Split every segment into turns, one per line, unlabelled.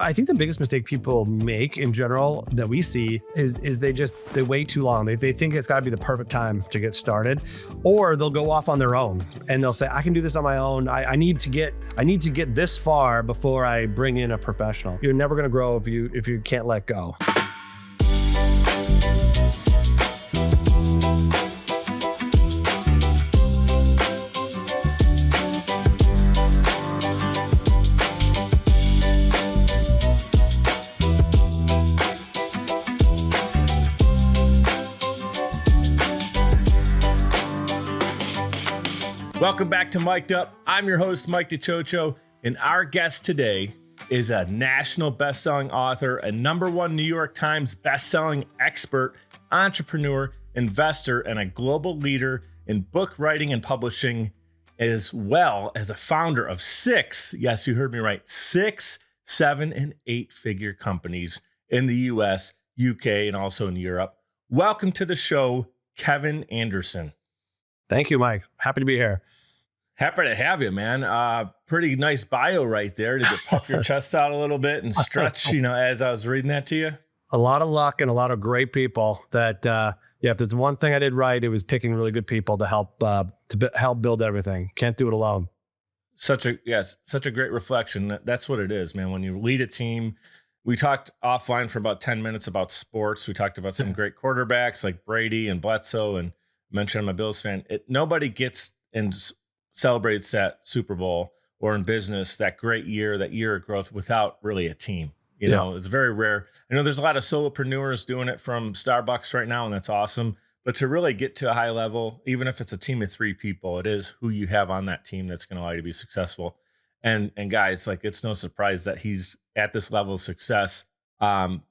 I think the biggest mistake people make in general that we see is they wait too long. They think it's got to be the perfect time to get started, or they'll go off on their own and they'll say, I can do this on my own. I need to get this far before I bring in a professional. You're never going to grow if you can't let go.
Welcome back to Mic'd Up. I'm your host, Mike DiCioccio, and our guest today is a national best-selling author, a #1 New York Times best-selling expert, entrepreneur, investor, and a global leader in book writing and publishing, as well as a founder of 6, yes, you heard me right, 6, 7, and 8-figure companies in the US, UK, and also in Europe. Welcome to the show, Kevin Anderson.
Thank you, Mike. Happy to be here.
Happy to have you, man. Pretty nice bio right there. Did you puff your chest out a little bit and stretch, as I was reading that to you?
A lot of luck and a lot of great people that, if there's one thing I did right, it was picking really good people to help build everything. Can't do it alone.
Such a great reflection. That's what it is, man. When you lead a team, we talked offline for about 10 minutes about sports. We talked about some great quarterbacks like Brady and Bledsoe, and mentioned I'm a Bills fan. Nobody gets and celebrates that Super Bowl or in business that great year, that year of growth without really a team. You know, it's very rare. I know there's a lot of solopreneurs doing it from Starbucks right now, and that's awesome. But to really get to a high level, even if it's a team of 3 people, it is who you have on that team that's going to allow you to be successful. And guys, like, it's no surprise that he's at this level of success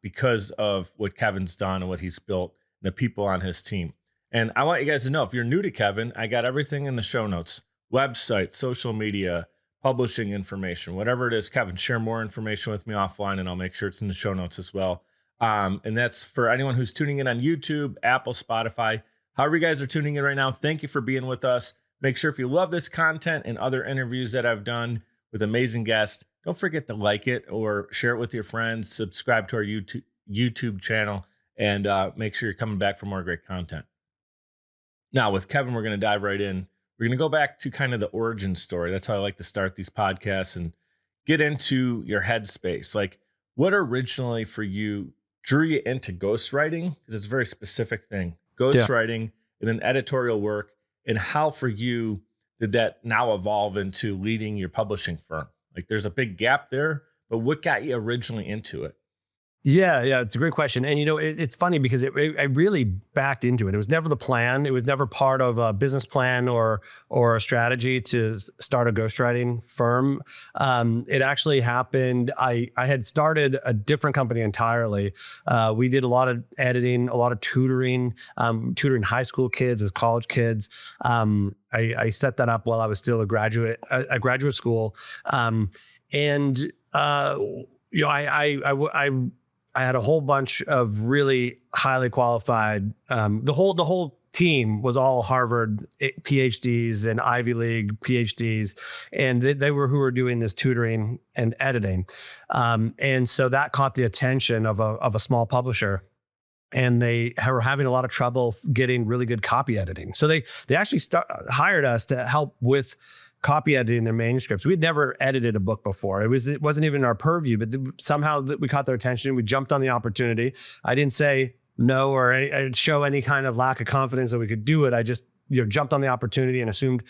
because of what Kevin's done and what he's built, the people on his team. And I want you guys to know, if you're new to Kevin, I got everything in the show notes, website, social media, publishing information, whatever it is. Kevin, share more information with me offline and I'll make sure it's in the show notes as well. And that's for anyone who's tuning in on YouTube, Apple, Spotify, however you guys are tuning in right now. Thank you for being with us. Make sure if you love this content and other interviews that I've done with amazing guests, don't forget to like it or share it with your friends, subscribe to our YouTube channel, and make sure you're coming back for more great content. Now, with Kevin, we're going to dive right in. We're going to go back to kind of the origin story. That's how I like to start these podcasts and get into your headspace. Like, what originally for you drew you into ghostwriting? Because it's a very specific thing. Ghostwriting and then editorial work. And how for you did that now evolve into leading your publishing firm? Like, there's a big gap there, but what got you originally into it?
Yeah, it's a great question. And, it's funny because I really backed into it. It was never the plan. It was never part of a business plan or a strategy to start a ghostwriting firm. It actually happened. I had started a different company entirely. We did a lot of editing, a lot of tutoring high school kids as college kids. I set that up while I was still a graduate school. I had a whole bunch of really highly qualified. The whole team was all Harvard PhDs and Ivy League PhDs, and they were who were doing this tutoring and editing. And so that caught the attention of a small publisher, and they were having a lot of trouble getting really good copy editing. So they actually hired us to help with copy editing their manuscripts. We'd never edited a book before. It wasn't even our purview, but somehow we caught their attention. We jumped on the opportunity. I didn't say no or show any kind of lack of confidence that we could do it. I just jumped on the opportunity and assumed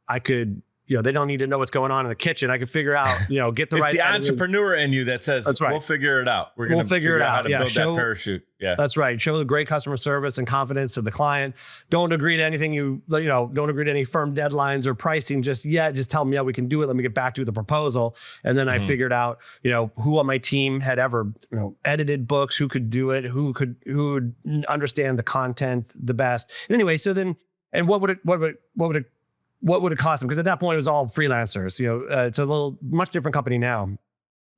I could. They don't need to know what's going on in the kitchen. I could figure out, get the
it's
right.
It's the entrepreneur in you that says, that's right, we'll figure it out. We'll figure it out how to build that parachute. Yeah, that's
right. Show the great customer service and confidence of the client. Don't agree to anything don't agree to any firm deadlines or pricing just yet. Just tell them, we can do it. Let me get back to the proposal. And then I figured out, who on my team had ever, edited books, who could do it, who would understand the content the best. And anyway, so then, and what would it cost them? Because at that point it was all freelancers. It's a much different company now.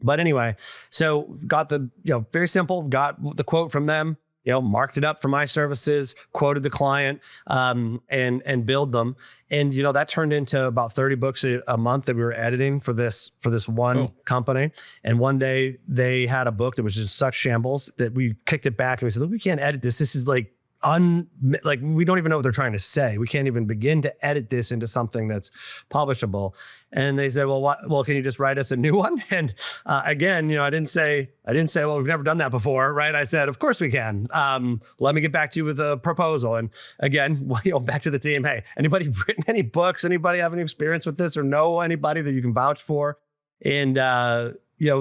But anyway, so got the very simple, got the quote from them, marked it up for my services, quoted the client, and billed them. And, that turned into about 30 books a month that we were editing for this one
Oh,
company. And one day they had a book that was just such shambles that we kicked it back and we said, look, we can't edit this. This is like we don't even know what they're trying to say. We can't even begin to edit this into something that's publishable. And they said, well, can you just write us a new one? And again, I didn't say, well, we've never done that before, right? I said, of course we can. Let me get back to you with a proposal. And again, back to the team. Hey, anybody written any books? Anybody have any experience with this or know anybody that you can vouch for? And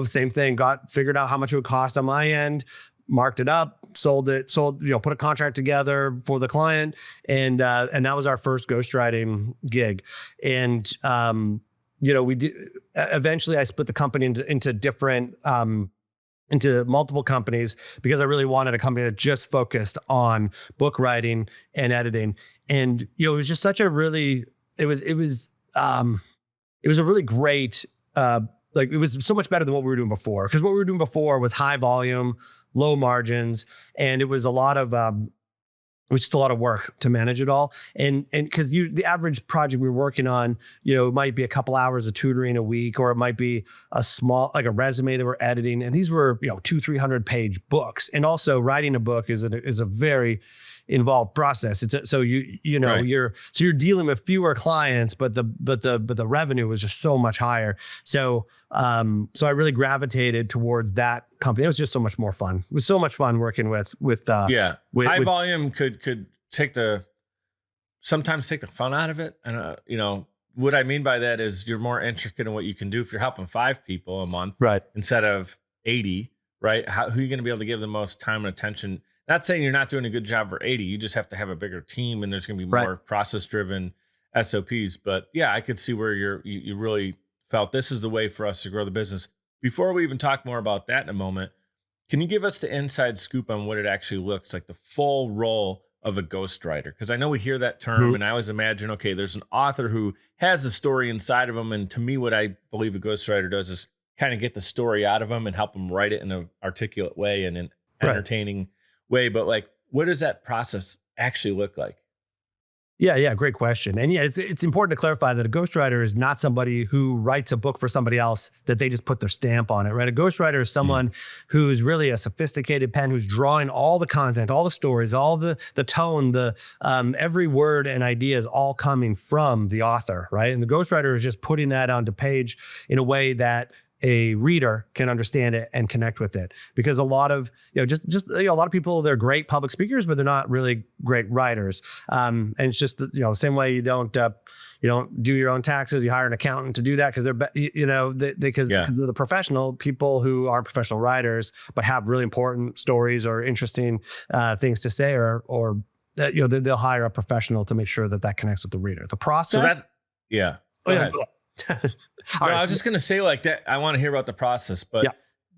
same thing. Figured out how much it would cost on my end, marked it up, sold, put a contract together for the client. And that was our first ghostwriting gig. And, we did, eventually I split the company into different, into multiple companies because I really wanted a company that just focused on book writing and editing. And, it was just such a really, it was a really great, it was so much better than what we were doing before. Because what we were doing before was high volume, low margins, and it was a lot of it was just a lot of work to manage it all. And because the average project we were working on, it might be a couple hours of tutoring a week, or it might be a small, like a resume that we're editing. And these were 200-300 page books. And also writing a book is a very involved process. Right. You're dealing with fewer clients, but the revenue was just so much higher. So I really gravitated towards that company. It was just so much more fun. It was so much fun working with
high volume could sometimes take the fun out of it. And what I mean by that is you're more intricate in what you can do if you're helping 5 people a month,
right,
instead of 80, right? Who are you going to be able to give the most time and attention? Not saying you're not doing a good job for 80. You just have to have a bigger team, and there's going to be more process driven SOPs. But yeah, I could see where you really felt this is the way for us to grow the business. Before we even talk more about that in a moment, can you give us the inside scoop on what it actually looks like, the full role of a ghostwriter? Because I know we hear that term, and I always imagine, okay, there's an author who has a story inside of them. And to me, what I believe a ghostwriter does is kind of get the story out of them and help them write it in an articulate way and an entertaining way. But what does that process actually look like?
Yeah, great question. And yeah, it's important to clarify that a ghostwriter is not somebody who writes a book for somebody else that they just put their stamp on it, right? A ghostwriter is someone who's really a sophisticated pen, who's drawing all the content, all the stories, all the tone, every word and idea is all coming from the author, right? And the ghostwriter is just putting that onto page in a way that a reader can understand it and connect with it. Because a lot of, a lot of people, they're great public speakers, but they're not really great writers. And it's just, the same way you don't do your own taxes, you hire an accountant to do that because because they're the professional people who aren't professional writers, but have really important stories or interesting things to say, or that, they'll hire a professional to make sure that connects with the reader. The process.
So Go ahead. I was just going to say that. I want to hear about the process, but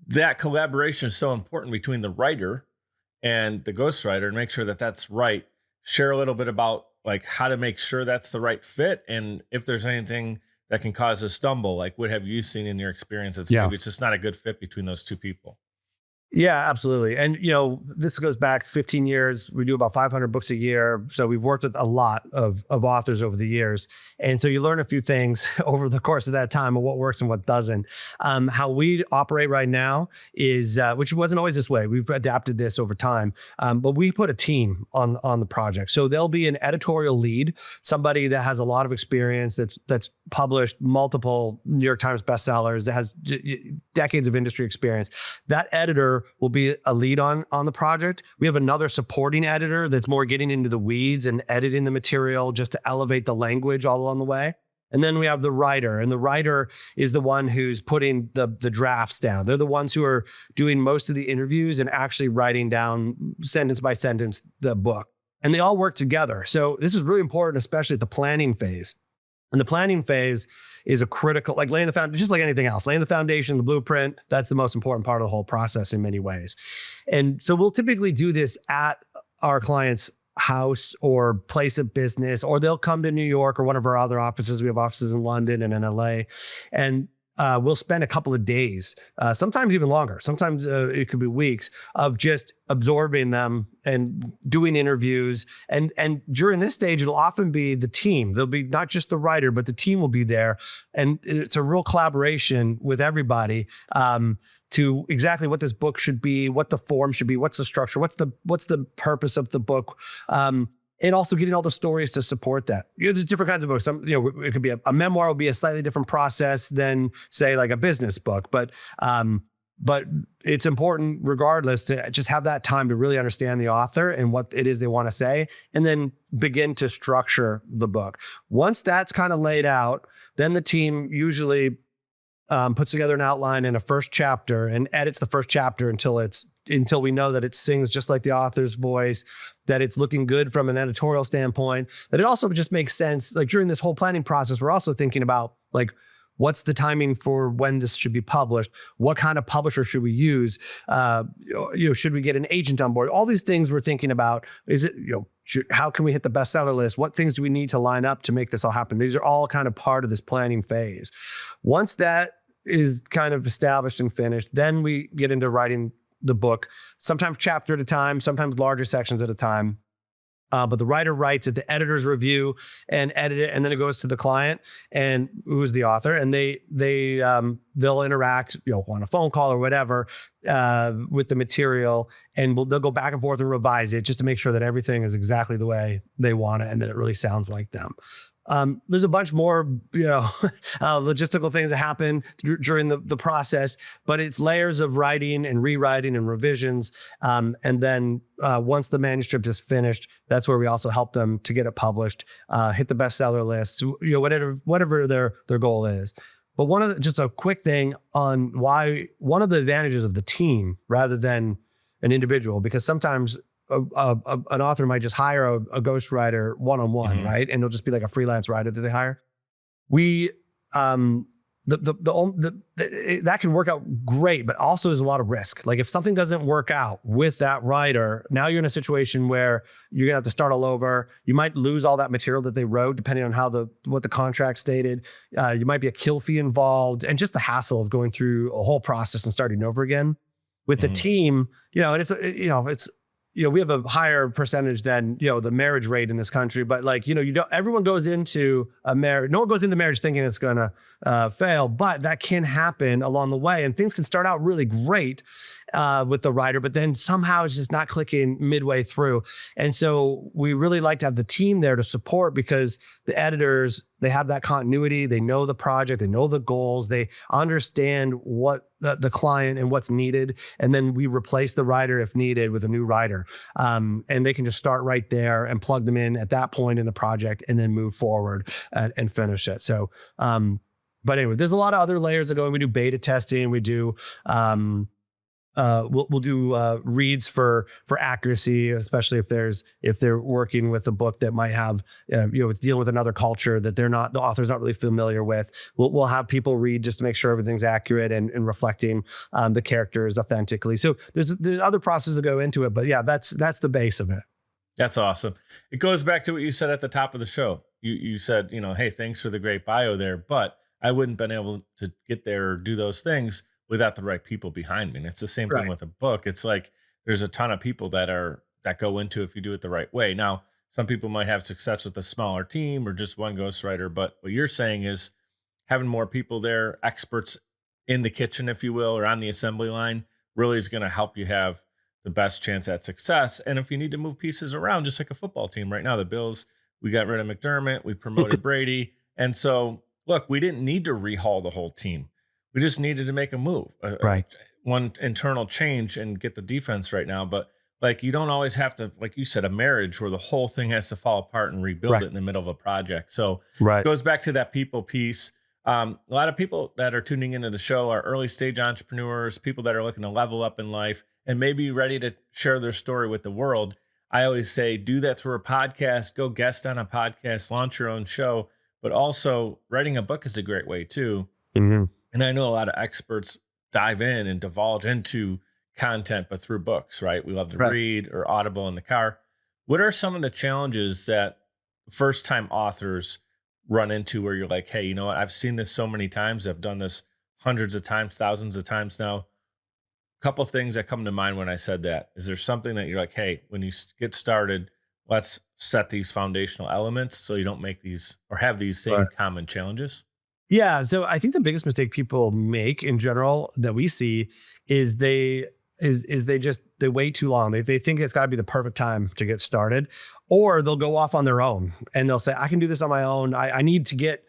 that collaboration is so important between the writer and the ghostwriter, and make sure that that's right. Share a little bit about how to make sure that's the right fit. And if there's anything that can cause a stumble, what have you seen in your experience? Maybe it's just not a good fit between those two people.
Yeah, absolutely. And, this goes back 15 years. We do about 500 books a year. So we've worked with a lot of authors over the years. And so you learn a few things over the course of that time of what works and what doesn't. How we operate right now is, which wasn't always this way. We've adapted this over time. But we put a team on the project. So there'll be an editorial lead, somebody that has a lot of experience, that's published multiple New York Times bestsellers, that has decades of industry experience. That editor will be a lead on the project. We have another supporting editor that's more getting into the weeds and editing the material just to elevate the language all along the way. And then we have the writer, and the writer is the one who's putting the drafts down. They're the ones who are doing most of the interviews and actually writing down sentence by sentence the book. And they all work together. So this is really important, especially at the planning phase. And the planning phase is a critical, laying the foundation, just like anything else, laying the foundation, the blueprint, that's the most important part of the whole process in many ways. And so we'll typically do this at our client's house or place of business, or they'll come to New York or one of our other offices. We have offices in London and in LA. And we'll spend a couple of days, sometimes even longer. Sometimes it could be weeks of just absorbing them and doing interviews. And during this stage, it'll often be the team. There'll be not just the writer, but the team will be there, and it's a real collaboration with everybody. To exactly what this book should be, what the form should be, what's the structure, what's the purpose of the book, and also getting all the stories to support that. There's different kinds of books. Some, it could be a memoir will be a slightly different process than say like a business book, but it's important regardless to just have that time to really understand the author and what it is they want to say, and then begin to structure the book. Once that's kind of laid out, then the team usually puts together an outline and a first chapter and edits the first chapter until we know that it sings just like the author's voice, that it's looking good from an editorial standpoint, that it also just makes sense. Like during this whole planning process, we're also thinking about like, what's the timing for when this should be published? What kind of publisher should we use? Should we get an agent on board? All these things we're thinking about. Is it, how can we hit the bestseller list? What things do we need to line up to make this all happen? These are all kind of part of this planning phase. Once that is kind of established and finished, then we get into writing the book, sometimes chapter at a time, sometimes larger sections at a time. But the writer writes it, the editors review and edit it, and then it goes to the client, and who's the author, and they'll interact, on a phone call or whatever, with the material, and they'll go back and forth and revise it just to make sure that everything is exactly the way they want it and that it really sounds like them. There's a bunch more, logistical things that happen during the process, but it's layers of writing and rewriting and revisions. And then once the manuscript is finished, that's where we also help them to get it published, hit the bestseller list, whatever their goal is. But just a quick thing on why one of the advantages of the team rather than an individual, because sometimes an author might just hire a ghostwriter one-on-one,
Mhm.
right? And it'll just be like a freelance writer that they hire. We, that can work out great, but also there's a lot of risk. Like if something doesn't work out with that writer, now you're in a situation where you're gonna have to start all over. You might lose all that material that they wrote, depending on what the contract stated. You might be a kill fee involved, and just the hassle of going through a whole process and starting over again. With the
Mhm.
team, we have a higher percentage than, the marriage rate in this country, but like, everyone goes into a marriage. No one goes into marriage thinking it's going to fail, but that can happen along the way. And things can start out really great with the writer, but then somehow it's just not clicking midway through. And so we really like to have the team there to support, because the editors, they have that continuity. They know the project, they know the goals, they understand what the client and what's needed. And then we replace the writer if needed with a new writer. And they can just start right there and plug them in at that point in the project and then move forward and finish it. So, but anyway, there's a lot of other layers that go in. We do beta testing. We do, we'll do reads for accuracy, especially if they're working with a book that might have, it's dealing with another culture that the author's not really familiar with. We'll have people read just to make sure everything's accurate and reflecting the characters authentically. So there's other processes that go into it, but yeah, that's the base of it.
That's awesome. It goes back to what you said at the top of the show. You said, hey, thanks for the great bio there, but I wouldn't been able to get there or do those things without the right people behind me. And it's the same thing
Right.
with a book. It's like there's a ton of people that go into if you do it the right way. Now, some people might have success with a smaller team or just one ghostwriter, but what you're saying is having more people there, experts in the kitchen, if you will, or on the assembly line, really is going to help you have the best chance at success. And if you need to move pieces around, just like a football team right now, the Bills, we got rid of McDermott, we promoted Brady. And so, look, we didn't need to rehaul the whole team. We just needed to make a move,
Right.
one internal change and get the defense right now. But like, you don't always have to, like you said, a marriage where the whole thing has to fall apart and rebuild
Right.
it in the middle of a project. So it
Right.
goes back to that people piece. A lot of people that are tuning into the show are early stage entrepreneurs, people that are looking to level up in life and maybe ready to share their story with the world. I always say, do that through a podcast, go guest on a podcast, launch your own show, but also writing a book is a great way too.
Mhm.
And I know a lot of experts dive in and divulge into content, but through books, right? We love to
Right.
read or Audible in the car. What are some of the challenges that first time authors run into where you're like, hey, you know what? I've seen this so many times. I've done this hundreds of times, thousands of times now. Couple things that come to mind when I said that. Is there something that you're like, hey, when you get started, let's set these foundational elements so you don't make these or have these same common challenges?
Yeah. So I think the biggest mistake people make in general that we see is they wait too long. They think it's got to be the perfect time to get started, or they'll go off on their own and they'll say, I can do this on my own. I need to get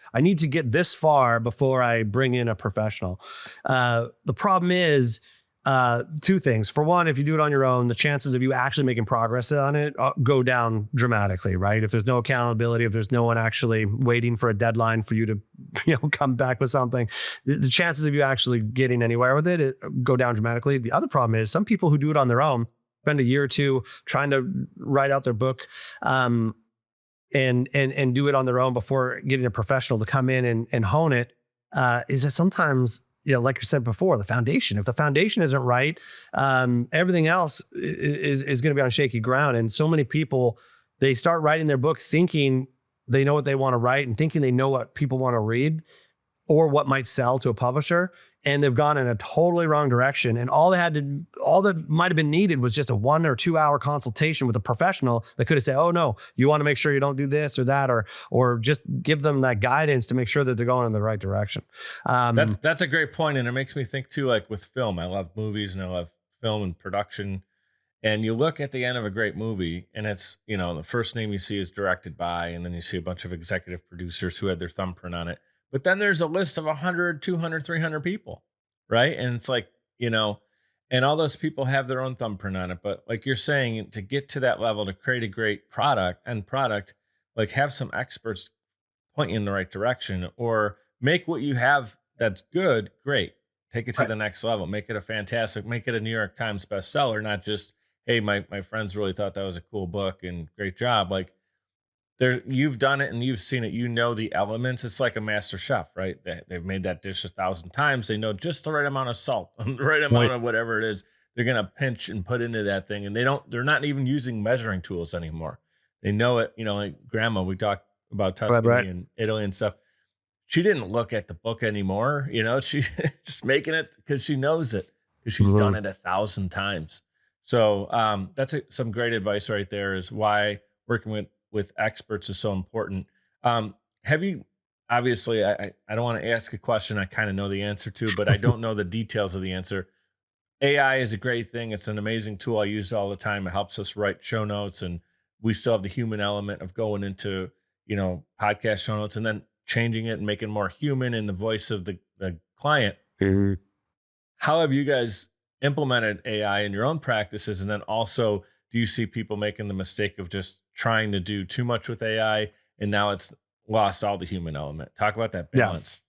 this far before I bring in a professional. The problem is two things. For one, if you do it on your own, the chances of you actually making progress on it go down dramatically, right? If there's no accountability, if there's no one actually waiting for a deadline for you to, come back with something, the chances of you actually getting anywhere with it go down dramatically. The other problem is some people who do it on their own spend a year or two trying to write out their book, and do it on their own before getting a professional to come in and hone it. Is that sometimes, like you said before, the foundation. If the foundation isn't right, everything else is going to be on shaky ground. And so many people, they start writing their book thinking they know what they want to write and thinking they know what people want to read or what might sell to a publisher. And they've gone in a totally wrong direction. And all that might have been needed was just a 1 or 2 hour consultation with a professional that could have said, oh no, you want to make sure you don't do this or that, or just give them that guidance to make sure that they're going in the right direction.
That's a great point. And it makes me think too, like with film, I love movies and I love film and production. And you look at the end of a great movie and it's, the first name you see is directed by, and then you see a bunch of executive producers who had their thumbprint on it. But then there's a list of 100, 200, 300 people, right? And it's like, and all those people have their own thumbprint on it. But like you're saying, to get to that level, to create a great product, like have some experts point you in the right direction, or make what you have that's good, great. Take it to the next level, make it make it a New York Times bestseller, not just, hey, my friends really thought that was a cool book and great job. Like, you've done it and you've seen it, the elements. It's like a master chef, right? They've made that dish 1,000 times. They know just the right amount of salt, the right amount of whatever it is they're going to pinch and put into that thing. And they're not even using measuring tools anymore. They know it. Like grandma, we talked about Tuscany and Italy and stuff. She didn't look at the book anymore. She's just making it because she knows it, because she's done it 1,000 times. So that's some great advice right there, is why working with experts is so important. Have you, obviously, I don't want to ask a question I kind of know the answer to, but I don't know the details of the answer. AI is a great thing. It's an amazing tool. I use it all the time. It helps us write show notes, and we still have the human element of going into, podcast show notes and then changing it and making it more human in the voice of the client.
Mhm.
How have you guys implemented AI in your own practices? And then also, do you see people making the mistake of just trying to do too much with AI and now it's lost all the human element? Talk about that balance.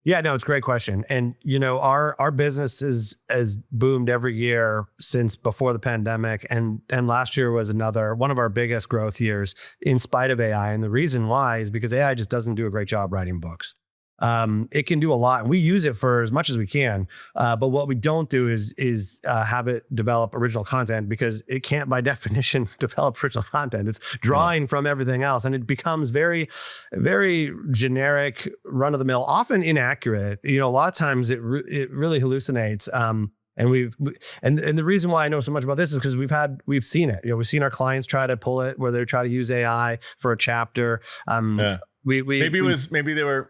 Yeah, no, it's a great question. And our business has boomed every year since before the pandemic, and last year was another one of our biggest growth years in spite of AI. And the reason why is because AI just doesn't do a great job writing books. It can do a lot, and we use it for as much as we can. But what we don't do is have it develop original content, because it can't, by definition, develop original content. It's drawing from everything else, and it becomes very, very generic, run of the mill, often inaccurate. A lot of times it really hallucinates. And the reason why I know so much about this is because we've seen it. We've seen our clients try to pull it where they try to use AI for a chapter.
Maybe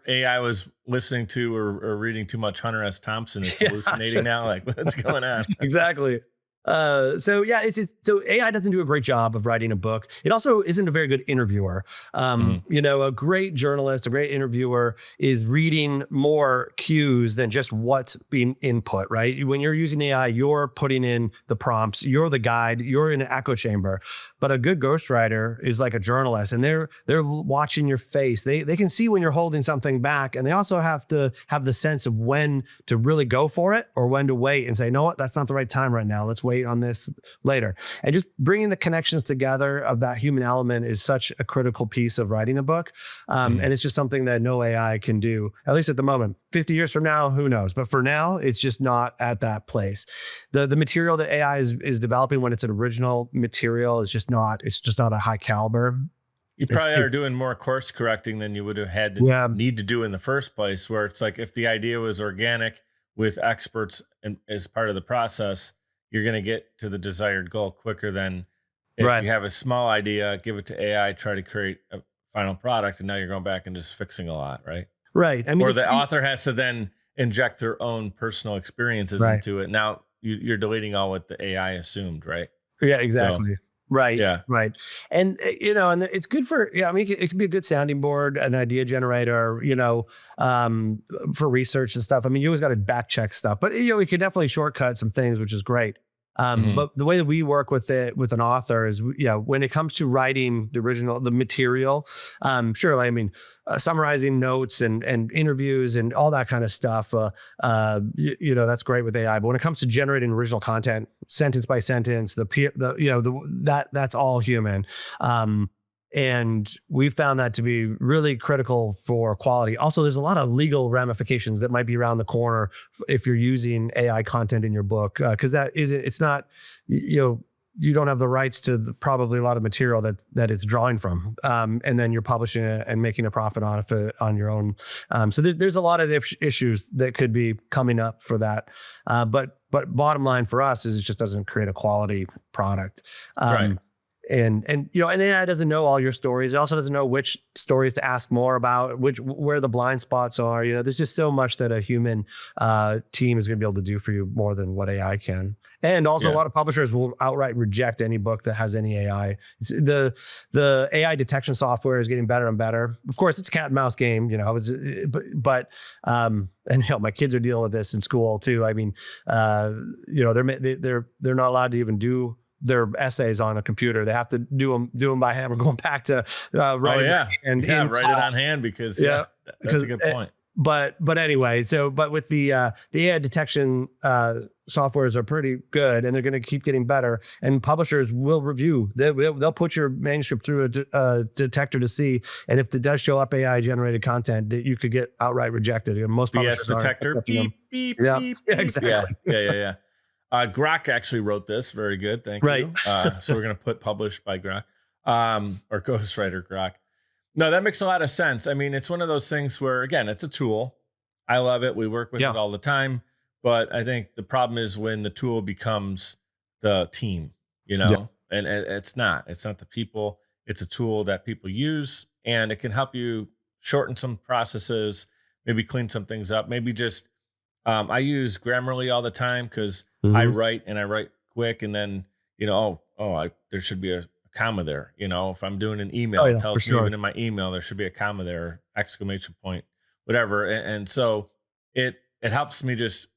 AI was listening to or reading too much Hunter S. Thompson. It's hallucinating now. Like, what's going on?
Exactly. So AI doesn't do a great job of writing a book. It also isn't a very good interviewer. A great journalist, a great interviewer is reading more cues than just what's being input, right? When you're using AI, you're putting in the prompts, you're the guide, you're in an echo chamber. But a good ghostwriter is like a journalist, and they're watching your face. They can see when you're holding something back, and they also have to have the sense of when to really go for it or when to wait and say, no, what, that's not the right time right now. Let's wait on this later. And just bringing the connections together of that human element is such a critical piece of writing a book. And it's just something that no AI can do, at least at the moment. 50 years from now, who knows? But for now, it's just not at that place. The material that AI is developing, when it's an original material, is just not a high caliber.
You probably are doing more course correcting than you would have had to need to do in the first place, where it's like, if the idea was organic, with experts and as part of the process, you're going to get to the desired goal quicker than if
Right.
you have a small idea, give it to AI, try to create a final product, and now you're going back and just fixing a lot, right?
Right. I mean,
Or
if
the author has to then inject their own personal experiences
right.
into it. Now you're deleting all what the AI assumed, right?
Yeah,
So
exactly. Right,
yeah.
right. And, and it's good for, yeah, I mean, it can be a good sounding board, an idea generator, um, for research and stuff. I mean, you always got to back check stuff, but, we can definitely shortcut some things, which is great.
Hmm.
But the way that we work with it with an author is, when it comes to writing the material, sure, like, I mean, summarizing notes and interviews and all that kind of stuff, that's great with AI. But when it comes to generating original content, sentence by sentence, that's all human. Um, and we found that to be really critical for quality. Also, there's a lot of legal ramifications that might be around the corner if you're using AI content in your book, because it's not, you know, you don't have the rights to probably a lot of material that it's drawing from, and then you're publishing it and making a profit on it on your own. So there's a lot of issues that could be coming up for that. But bottom line for us is it just doesn't create a quality product.
Right.
And AI doesn't know all your stories. It also doesn't know which stories to ask more about, where the blind spots are. There's just so much that a human team is going to be able to do for you more than what AI can. And also, a
Yeah.
lot of publishers will outright reject any book that has any AI. The AI detection software is getting better and better. Of course, it's a cat and mouse game. And my kids are dealing with this in school too. I mean, they're not allowed to even do their essays on a computer. They have to do them by hand. We're going back to
Oh
writing
yeah.
and
Yeah.
in
Write it on
class.
hand because
Yeah,
that's a
because
good point.
but anyway, but with the AI detection softwares are pretty good, and they're going to keep getting better. And publishers will review. They'll put your manuscript through a detector to see, and if it does show up AI generated content, that you could get outright rejected. And most
BS
publishers aren't
detector.
accepting them.
Beep, beep,
Yeah,
beep,
yeah,
beep. Yeah.
exactly.
Yeah. Yeah. Yeah. Grok actually wrote this. Very good. Thank
Right.
you. So we're going to put published by Grok, or Ghostwriter Grok. No, that makes a lot of sense. I mean, it's one of those things where, again, it's a tool. I love it. We work with it
Yeah.
all the time. But I think the problem is when the tool becomes the team,
Yeah.
and it's not. It's not the people. It's a tool that people use, and it can help you shorten some processes, maybe clean some things up, maybe just. I use Grammarly all the time because I
Hmm.
write and I write quick, and then there should be a comma there. If I'm doing an
Oh
email, it
yeah, for
tells me
sure.
even in my email there should be a comma there, exclamation point, whatever. And so it helps me just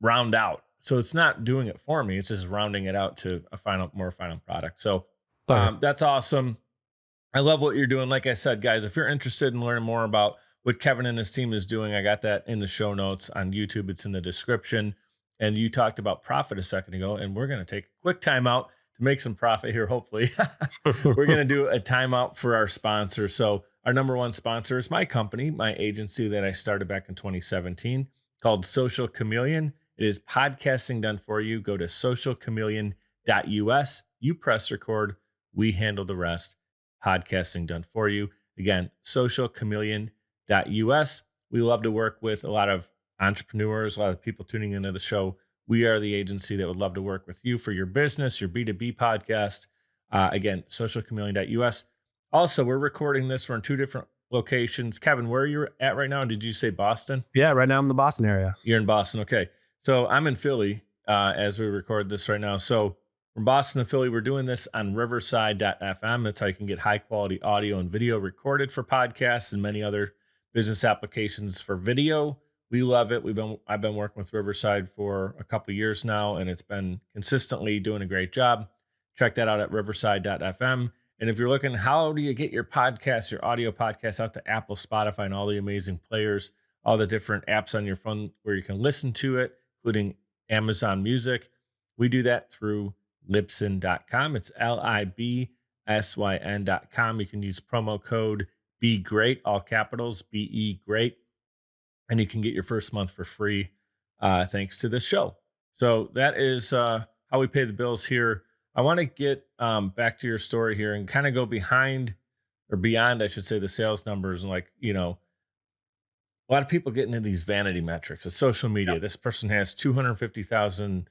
round out. So it's not doing it for me; it's just rounding it out to a more final product. So
Okay.
that's awesome. I love what you're doing. Like I said, guys, if you're interested in learning more about what Kevin and his team is doing, I got that in the show notes on YouTube. It's in the description. And you talked about profit a second ago, and we're going to take a quick timeout to make some profit here, hopefully. We're going to do a timeout for our sponsor. So, our number one sponsor is my company, my agency that I started back in 2017 called Social Chameleon. It is podcasting done for you. Go to socialchameleon.us. You press record, we handle the rest. Podcasting done for you. Again, socialchameleon.us. We love to work with a lot of entrepreneurs, a lot of people tuning into the show. We are the agency that would love to work with you for your business, your B2B podcast. Again, socialchameleon.us. Also, we're recording this. We're in two different locations. Kevin, where are you at right now? Did you say Boston?
Yeah, right now I'm in the Boston area.
You're in Boston. Okay. So I'm in Philly as we record this right now. So from Boston to Philly, we're doing this on riverside.fm. That's how you can get high quality audio and video recorded for podcasts and many other business applications for video. We love it. I've been working with Riverside for a couple of years now, and it's been consistently doing a great job. Check that out at riverside.fm. And if you're looking, how do you get your podcast, your audio podcast out to Apple, Spotify, and all the amazing players, all the different apps on your phone where you can listen to it, including Amazon Music? We do that through libsyn.com. It's libsyn.com. You can use promo code Be Great, all capitals, BE Great, and you can get your first month for free thanks to this show. So that is how we pay the bills here. I want to get back to your story here and kind of go behind or beyond, I should say, the sales numbers and a lot of people get into these vanity metrics of social media. This person has 250,000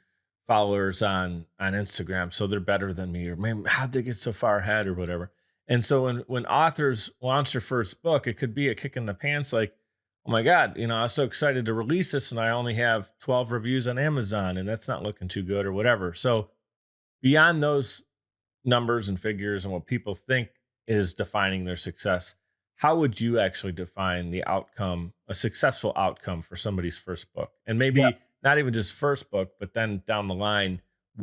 followers on Instagram, so they're better than me, or maybe how'd they get so far ahead or whatever. And so when authors launch their first book, it could be a kick in the pants, like, oh my God, I was so excited to release this and I only have 12 reviews on Amazon and that's not looking too good or whatever. So beyond those numbers and figures and what people think is defining their success, how would you actually define the outcome, a successful outcome for somebody's first book? And
Yeah.
maybe not even just first book, but then down the line,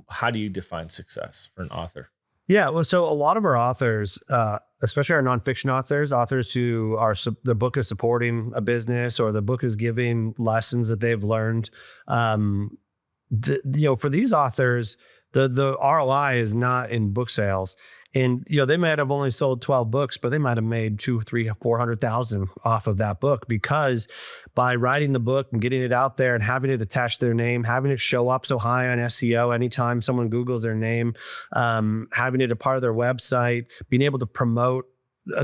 how do you define success for an author?
Yeah, well, so a lot of our authors, especially our nonfiction authors, authors who are the book is supporting a business or the book is giving lessons that they've learned. Um, for these authors, the ROI is not in book sales. And they might have only sold 12 books, but they might have made 2, 3, 400,000 off of that book, because by writing the book and getting it out there and having it attach their name, having it show up so high on SEO anytime someone Googles their name, having it a part of their website, being able to promote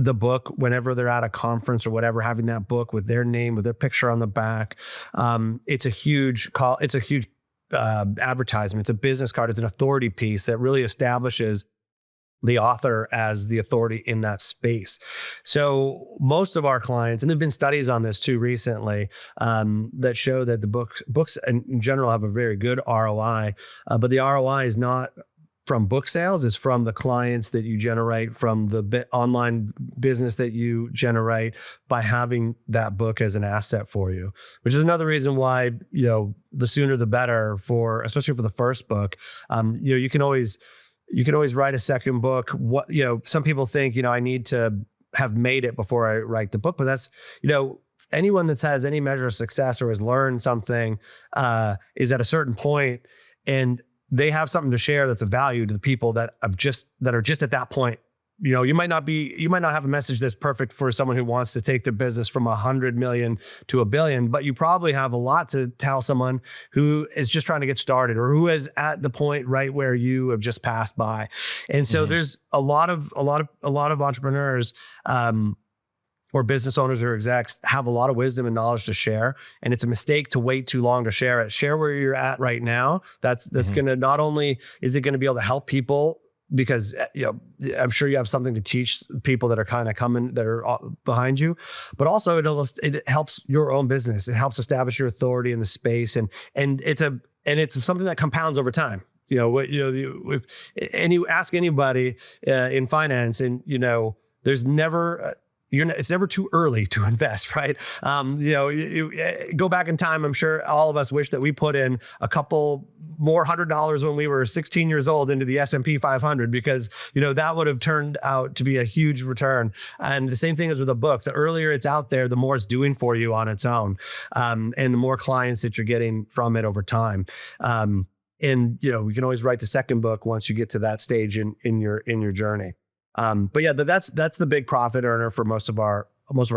the book whenever they're at a conference or whatever, having that book with their name, with their picture on the back. It's a huge call. It's a huge advertisement. It's a business card. It's an authority piece that really establishes the author as the authority in that space. So most of our clients, and there've been studies on this too recently, that show that the books in general have a very good ROI, but the ROI is not from book sales, is from the clients that you generate, from the online business that you generate by having that book as an asset for you, which is another reason why, the sooner the better especially for the first book. You can always write a second book. Some people think, I need to have made it before I write the book, but that's, anyone that has any measure of success or has learned something, is at a certain point, and they have something to share that's of value to the people that are just at that point. You might not have a message that's perfect for someone who wants to take their business from 100 million to 1 billion, but you probably have a lot to tell someone who is just trying to get started, or who is at the point right where you have just passed by. And so there's a lot of entrepreneurs, or business owners or execs have a lot of wisdom and knowledge to share. And it's a mistake to wait too long to share it. Share where you're at right now. That's going to, not only is it going to be able to help people, because I'm sure you have something to teach people that are kind of coming, that are behind you, but also it helps your own business. It helps establish your authority in the space, and it's something that compounds over time. If ask anybody in finance, and there's never. It's never too early to invest, right? You go back in time. I'm sure all of us wish that we put in a couple more $100 when we were 16 years old into the S&P 500, because that would have turned out to be a huge return. And the same thing is with a book. The earlier it's out there, the more it's doing for you on its own, and the more clients that you're getting from it over time. And you can always write the second book once you get to that stage in your journey. But yeah, that's the big profit earner for most of our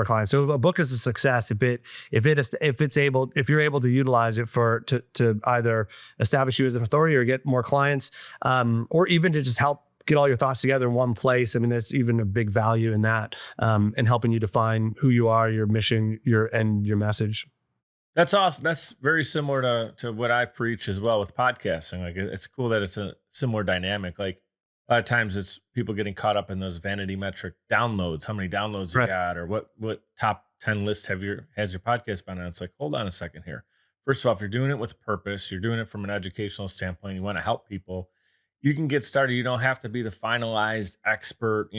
clients. So if a book is a success, if you're able to utilize it to either establish you as an authority or get more clients, or even to just help get all your thoughts together in one place. I mean, there's even a big value in that, and helping you define who you are, your mission, your message.
That's awesome. That's very similar to what I preach as well with podcasting. Like, it's cool that it's a similar dynamic. Like, a lot of times it's people getting caught up in those vanity metric downloads, how many downloads you got, or what top 10 lists has your podcast been on. It's like, hold on a second here. First of all, if you're doing it with purpose, you're doing it from an educational standpoint, you want to help people, you can get started. You don't have to be the finalized expert,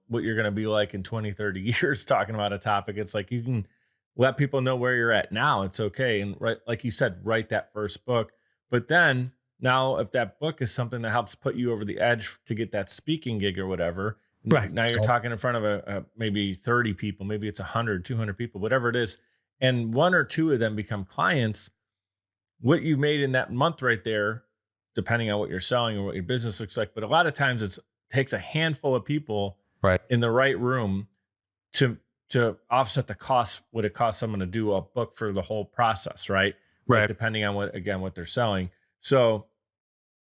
what you're going to be like in 20, 30 years talking about a topic. It's like, you can let people know where you're at now. It's okay. And like you said, write that first book. But then now, if that book is something that helps put you over the edge to get that speaking gig or whatever,
Right.
Now you're talking in front of a maybe 30 people, maybe it's 100, 200 people, whatever it is, and one or two of them become clients. What you made in that month right there, depending on what you're selling or what your business looks like, but a lot of times it takes a handful of people in the right room to offset the cost, what it costs someone to do a book for the whole process, right? Like, depending on what they're selling. So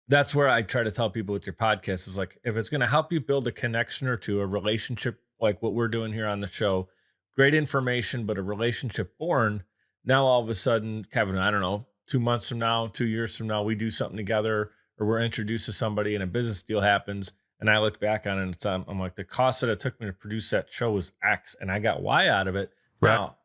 that's where I try to tell people with your podcast is like, if it's going to help you build a connection or two, a relationship, like what we're doing here on the show great information, but a relationship born. Now all of a sudden, Kevin, I don't know, 2 months from now, 2 years from now, we do something together, or we're introduced to somebody and a business deal happens. And I look back on it and I'm like, the cost that it took me to produce that show was X and I got Y out of it.
Right.
Now,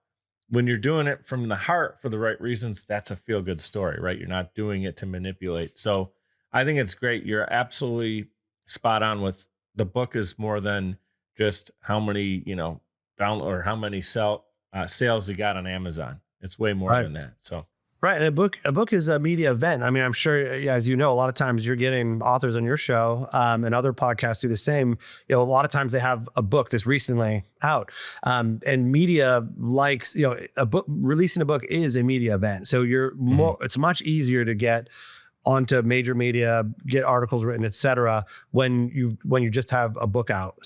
when you're doing it from the heart for the right reasons, that's a feel good story, right? You're not doing it to manipulate. So I think it's great. You're absolutely spot on with the book is more than just how many, down or how many sales you got on Amazon. It's way more
Right.
than that. So
Right. And a book is a media event. I mean, I'm sure, yeah, as you know, a lot of times you're getting authors on your show, and other podcasts do the same. A lot of times they have a book that's recently out, and media likes, releasing a book is a media event. So it's much easier to get onto major media, get articles written, et cetera, when you just have a book out.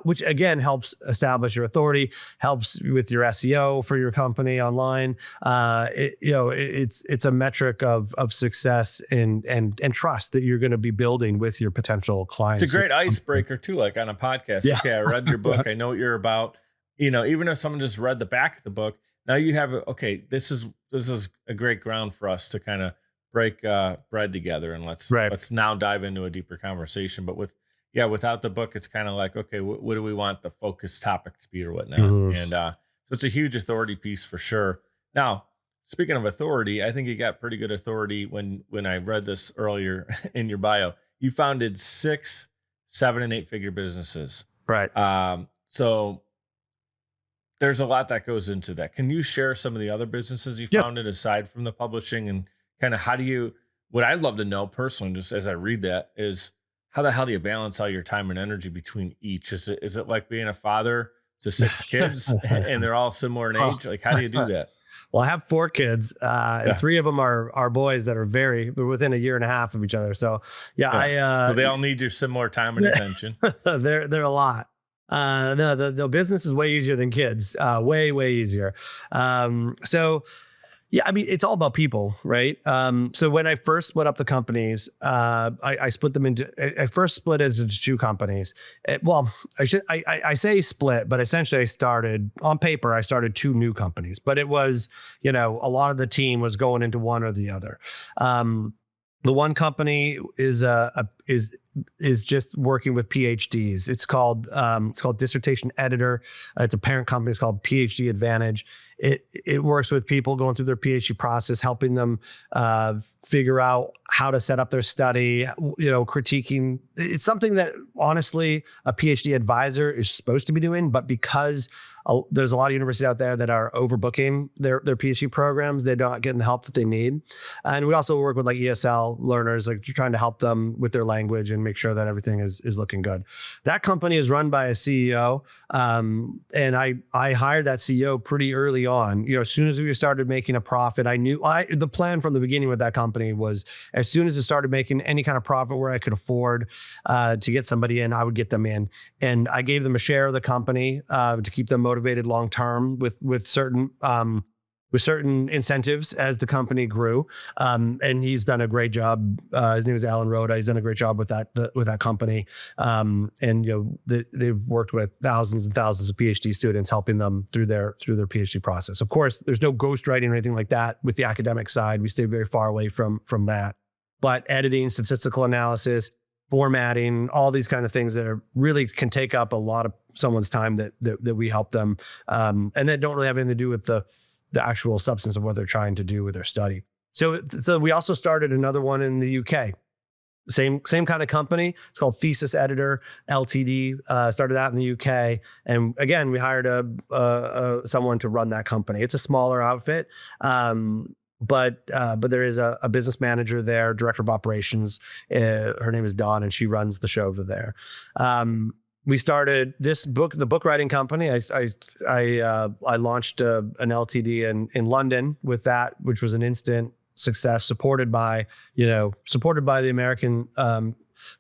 Which again helps establish your authority, helps with your SEO for your company online. It's a metric of success and trust that you're going to be building with your potential clients.
it's a great icebreaker too, like on a podcast.
Yeah.
Okay, I read your book. I know what you're about. Even if someone just read the back of the book, now you have, okay, this is a great ground for us to kind of break bread together, and let's now dive into a deeper conversation. But without the book, it's kind of like, okay, what do we want the focus topic to be or whatnot? And so it's a huge authority piece for sure. Now, speaking of authority, I think you got pretty good authority when I read this earlier in your bio. You founded 6, 7, and 8-figure businesses.
Right.
So there's a lot that goes into that. Can you share some of the other businesses you founded aside from the publishing, and kind of what I'd love to know personally, just as I read that, is how the hell do you balance all your time and energy between each? Is it like being a father to 6 kids and they're all similar in age? Like, how do you do that?
Well, I have 4 kids, and 3 of them are boys that are they're within a year and a half of each other. So
so they all need your similar time and attention.
They're a lot. No, the business is way easier than kids. Way easier. Yeah, I mean, it's all about people, right? So when I first split up the companies, I split them into. I first split it into 2 companies. I say split, but essentially on paper I started 2 new companies. But it was, a lot of the team was going into one or the other. The one company is just working with PhDs. It's called Dissertation Editor. It's a parent company. It's called PhD Advantage. It works with people going through their PhD process, helping them figure out how to set up their study. Critiquing. It's something that honestly a PhD advisor is supposed to be doing, but because there's a lot of universities out there that are overbooking their PhD programs, they're not getting the help that they need. And we also work with like ESL learners, like trying to help them with their language and make sure that everything is looking good. That company is run by a CEO, and I hired that CEO pretty early on. As soon as we started making a profit, I knew the plan from the beginning with that company was, as soon as it started making any kind of profit where I could afford to get somebody in, I would get them in. And I gave them a share of the company to keep them motivated long term with certain incentives as the company grew. And he's done a great job. His name is Alan Rhoda. He's done a great job with that company. They've worked with thousands and thousands of PhD students, helping them through their PhD process. Of course, there's no ghostwriting or anything like that with the academic side. We stay very far away from that. But editing, statistical analysis, formatting, all these kind of things that really can take up a lot of someone's time that we help them, and that don't really have anything to do with the actual substance of what they're trying to do with their study. So we also started another one in the UK. Same kind of company. It's called Thesis Editor Ltd. Started out in the UK, and again, we hired someone to run that company. It's a smaller outfit, but there is a business manager there, director of operations. Her name is Dawn, and she runs the show over there. We started the book writing company. I launched an LTD in London with that, which was an instant success, supported by the American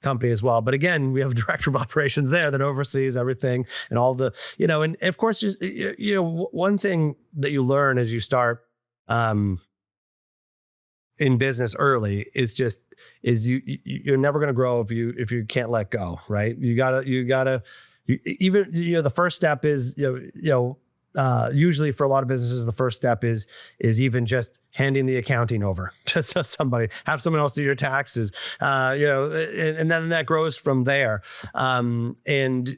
company as well. But again, we have a director of operations there that oversees everything and all the, and of course, one thing that you learn as you start in business early is you're never going to grow if you can't let go, right? You gotta even the first step is usually for a lot of businesses, the first step is even just handing the accounting over to somebody, have someone else do your taxes, and then that grows from there. And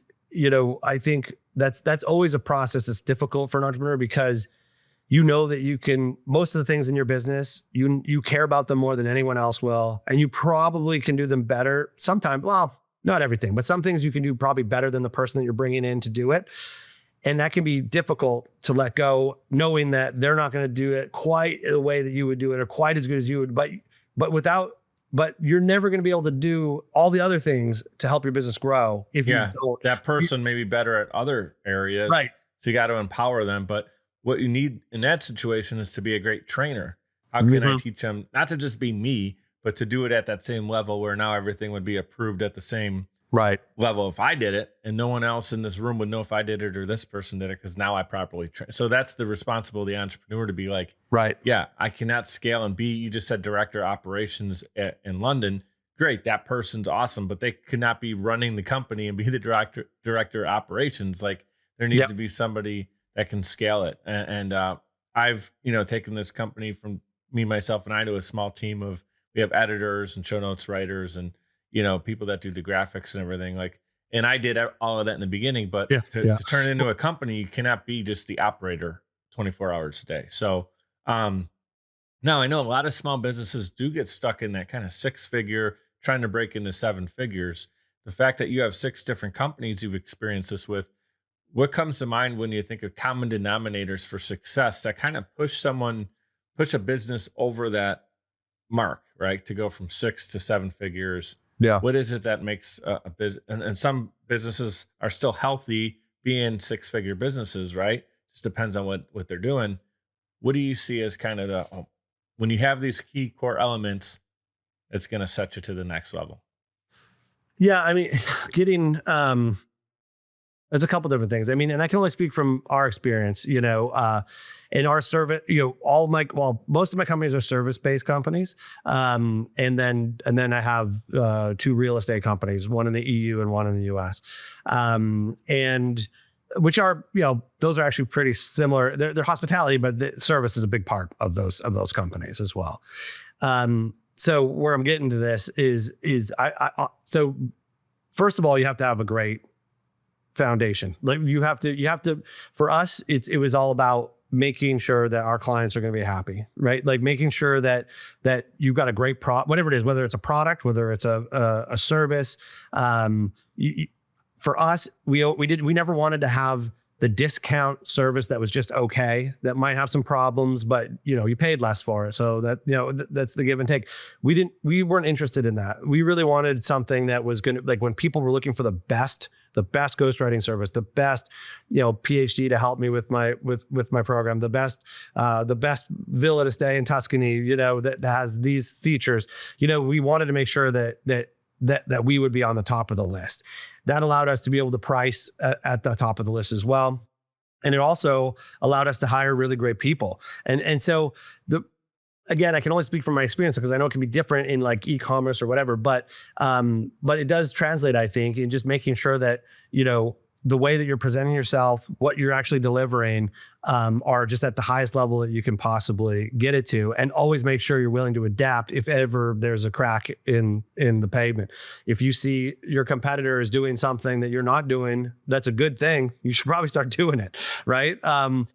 I think that's always a process that's difficult for an entrepreneur, because that you can, most of the things in your business, you care about them more than anyone else will, and you probably can do them better sometimes. Well, not everything, but some things you can do probably better than the person that you're bringing in to do it. And that can be difficult to let go, knowing that they're not going to do it quite the way that you would do it, or quite as good as you would. But you're never going to be able to do all the other things to help your business grow if you don't.
That person may be better at other areas,
right?
So you got to empower them. But what you need in that situation is to be a great trainer. How can I teach them not to just be me, but to do it at that same level where now everything would be approved at the same level if I did it, and no one else in this room would know if I did it or this person did it, because now I properly train. So that's the responsibility of the entrepreneur, to be like, yeah, I cannot scale and be, you just said director of operations in London. Great, that person's awesome, but they could not be running the company and be the director of operations. Like, there needs to be somebody that can scale it. And I've taken this company from me, myself, and I to a small team of, we have editors and show notes writers and people that do the graphics and everything. Like, and I did all of that in the beginning, but to turn it into a company, you cannot be just the operator 24 hours a day. So now I know a lot of small businesses do get stuck in that kind of 6-figure, trying to break into 7 figures. The fact that you have 6 different companies you've experienced this with, what comes to mind when you think of common denominators for success that kind of push a business over that mark, right? To go from 6 to 7 figures.
Yeah.
What is it that makes a business? And some businesses are still healthy being 6-figure businesses, right? Just depends on what they're doing. What do you see as kind of when you have these key core elements, it's going to set you to the next level?
Yeah. I mean, there's a couple different things. I mean, and I can only speak from our experience, in our service, most of my companies are service-based companies. And then I have 2 real estate companies, one in the EU and one in the US. And which are, those are actually pretty similar. They're hospitality, but the service is a big part of those companies as well. So where I'm getting to this is so first of all, you have to have a great foundation. Like you have to, for us, it was all about making sure that our clients are going to be happy, right? Like making sure that you've got a great whatever it is, whether it's a product, whether it's a service. For us, we never wanted to have the discount service that was just okay, that might have some problems, but you paid less for it. So that, that's the give and take. We weren't interested in that. We really wanted something that was going to, like, when people were looking for the best ghostwriting service, the best, PhD to help me with my program, the best villa to stay in Tuscany, that has these features. We wanted to make sure that we would be on the top of the list. That allowed us to be able to price at the top of the list as well. And it also allowed us to hire really great people. And so again, I can only speak from my experience, because I know it can be different in like e-commerce or whatever, but it does translate, I think, in just making sure that, the way that you're presenting yourself, what you're actually delivering, are just at the highest level that you can possibly get it to, and always make sure you're willing to adapt if ever there's a crack in the pavement. If you see your competitor is doing something that you're not doing, that's a good thing. You should probably start doing it, right?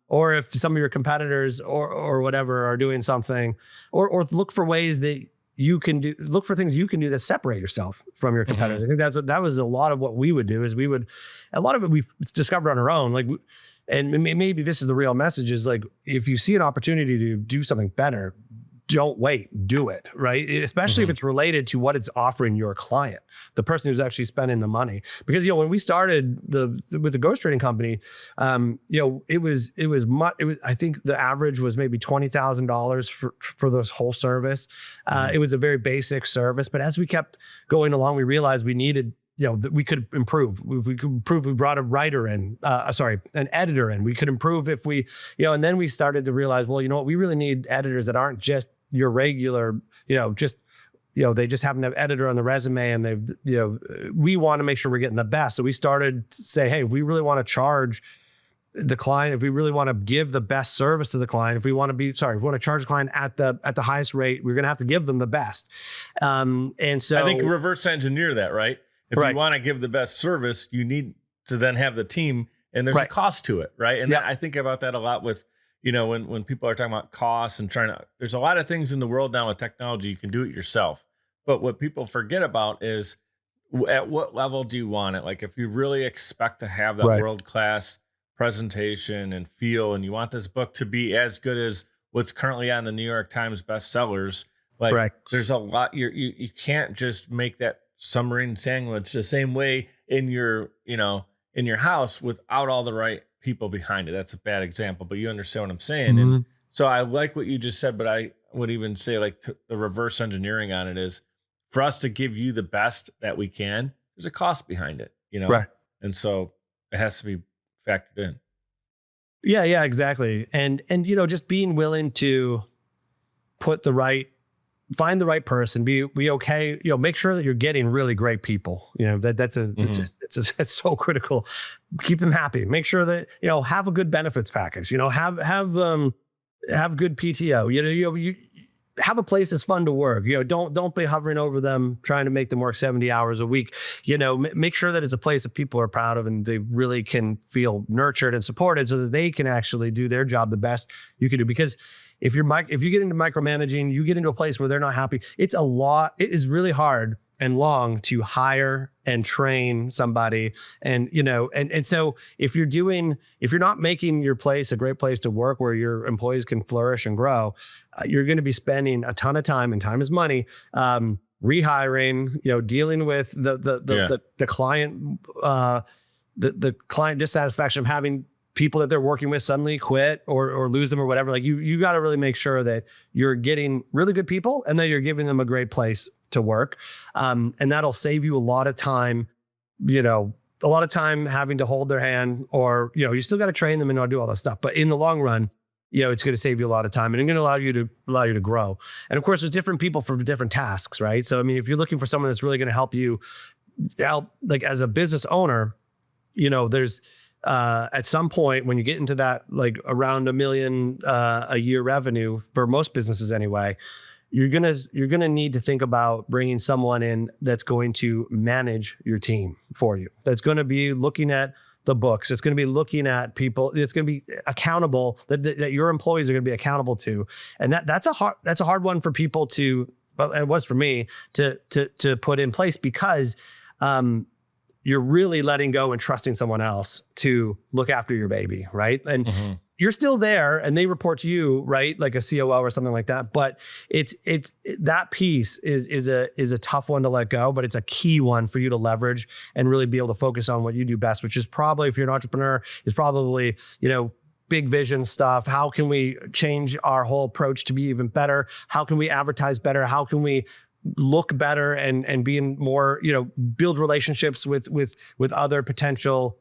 Or if some of your competitors or whatever are doing something, or look for ways that you can do, look for things you can do that separate yourself from your competitors. I think that was a lot of what we would do. Is a lot of it we've discovered on our own. Like, and maybe this is the real message, is like, if you see an opportunity to do something better, don't wait, do it, right? Especially if it's related to what it's offering your client, the person who's actually spending the money. Because, when we started with the ghostwriting company, it was I think the average was maybe $20,000 for this whole service. It was a very basic service, but as we kept going along, we realized we needed, that we could improve. We could improve. We brought a writer in, an editor in. We could improve if we, and then we started to realize, well, what, we really need editors that aren't just your regular, they just happen to have editor on the resume, and they've, we want to make sure we're getting the best. So we started to say, hey, we really want to charge the client, if we really want to give the best service to the client, if we want to charge the client at the highest rate, we're going to have to give them the best. And so
I think reverse engineer that, right? If you want to give the best service, you need to then have the team, and there's a cost to it, right? And I think about that a lot with, when people are talking about costs and there's a lot of things in the world now with technology, you can do it yourself. But what people forget about is, at what level do you want it? Like, if you really expect to have that world-class presentation and feel, and you want this book to be as good as what's currently on the New York Times bestsellers, like there's a lot, you can't just make that submarine sandwich the same way in your house without all the right people behind it. That's a bad example, but you understand what I'm saying.
Mm-hmm.
And so I like what you just said, but I would even say, like, the reverse engineering on it is, for us to give you the best that we can, there's a cost behind it, And so it has to be factored in.
Yeah, exactly. And just being willing to find the right person, be okay, make sure that you're getting really great people. It's so critical. Keep them happy. Make sure that, have a good benefits package, have good PTO, you have a place that's fun to work. Don't be hovering over them, trying to make them work 70 hours a week. Make sure that it's a place that people are proud of and they really can feel nurtured and supported, so that they can actually do their job the best you can do. Because if you get into micromanaging, you get into a place where they're not happy. It is really hard and long to hire and train somebody. And, and so if you're not making your place a great place to work where your employees can flourish and grow, you're going to be spending a ton of time, and time is money, rehiring, dealing with the client, the client dissatisfaction of having people that they're working with suddenly quit or lose them or whatever. Like, you got to really make sure that you're getting really good people and that you're giving them a great place to work. And that'll save you a lot of time, having to hold their hand, or, you still got to train them and do all that stuff. But in the long run, it's going to save you a lot of time, and it's going to allow you to grow. And of course, there's different people for different tasks, right? So, I mean, if you're looking for someone that's really going to help you out, like as a business owner, there's, at some point when you get into that, like around $1 million a year revenue for most businesses anyway, you're gonna need to think about bringing someone in that's going to manage your team for you. That's going to be looking at the books. It's going to be looking at people. It's going to be accountable, that your employees are going to be accountable to. And that's a hard one for people to. Well, it was for me to put in place, because you're really letting go and trusting someone else to look after your baby, right? And you're still there, and they report to you, right? Like a COO or something like that. But it's that piece is a tough one to let go, but it's a key one for you to leverage and really be able to focus on what you do best, which is probably, if you're an entrepreneur, is probably, big vision stuff. How can we change our whole approach to be even better? How can we advertise better? How can we look better and be in more, build relationships with other potential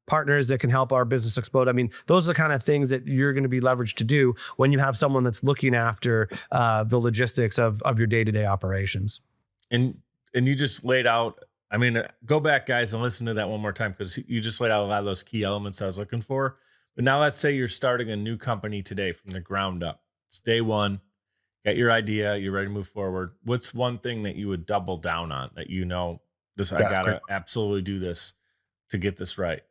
partners that can help our business explode? I mean, those are the kind of things that you're going to be leveraged to do when you have someone that's looking after the logistics of your day-to-day operations.
And you just laid out, I mean, go back, guys, and listen to that one more time, because you just laid out a lot of those key elements I was looking for. But now let's say you're starting a new company today from the ground up. It's day one. Got your idea, you're ready to move forward. What's one thing that you would double down on, that I gotta absolutely do this to get this right?